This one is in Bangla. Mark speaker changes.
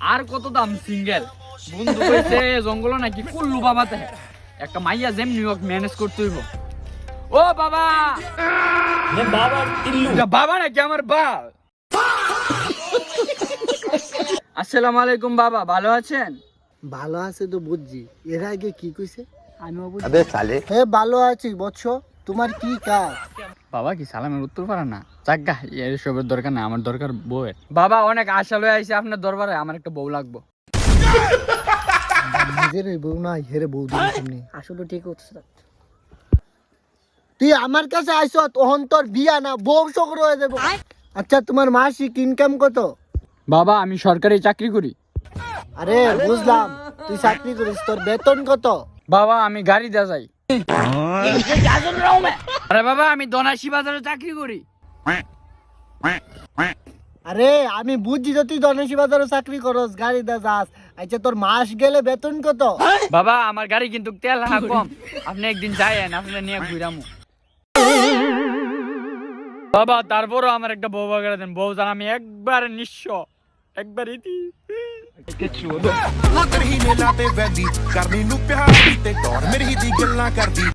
Speaker 1: আর কত দাম সিঙ্গেল? বন্ধু কইছে জঙ্গল নাকি কুল্লু বাবাতে একটা মাইয়া যেমনি হোক ম্যানেজ করতে হইব। ও বাবা,
Speaker 2: বাবা টিল্লু।
Speaker 1: এটা বাবা নাকি আমার বাপ? আসসালামু আলাইকুম বাবা, ভালো আছেন?
Speaker 3: ভালো আছে তো বুঝছি, এর আগে কি কইছে?
Speaker 1: আমিও বুঝি।
Speaker 4: अबे साले
Speaker 3: হ্যাঁ ভালো আছি বৎস, তোমার কি কাজ?
Speaker 1: বাবা কি সালামের উত্তর পারে না? চাগা এসবের দরকার না, আমার দরকার বউয়ের। বাবা অনেক আশা লয়ে আইছে আপনার দরবারে, আমার একটা বউ লাগবো।
Speaker 3: নিজের বউ না হেরে বউ দিন সামনে।
Speaker 5: আসলে ঠিক হচ্ছে না।
Speaker 3: তুই আমার কাছে আইছ তখন তোর বিয়া না বউ সকর হয়ে যাবো। আচ্ছা তোমার মাসিক ইনকাম কত?
Speaker 1: বাবা আমি সরকারি চাকরি করি।
Speaker 3: আরে বুঝলাম তুই চাকরি করিস, তোর বেতন কত?
Speaker 1: বাবা আমি গাড়ি দিয়ে যাই। আরে বাবা আমি দনাশি বাজারে চাকরি করি।
Speaker 3: আরে আমি বুঝছি তো তুই ধনেশী বাজারে চাকরি করস, গাড়ি দা যাস। আচ্ছা তোর মাস গেলে বেতন কত?
Speaker 1: বাবা আমার গাড়ি কিন্তু তেল না কম, আপনি একদিন যাইয়েন, আপনি নিয়ে ঘুরামু। বাবা তারপরও আমার একটা বউ বাগড়া দেন, বউ জান আমি একবার নিঃস্ব, একবার ইতি।
Speaker 6: ਲੱਗ ਰਹੀ ਨੇ ਲਾਤੇ ਵੈਦੀ ਕਰਨੀ ਨੂੰ ਪਿਆਰ ਦੀ ਤੇ ਟੌਰ ਮੇਰੀ ਦੀ ਗੱਲਾਂ ਕਰਦੀ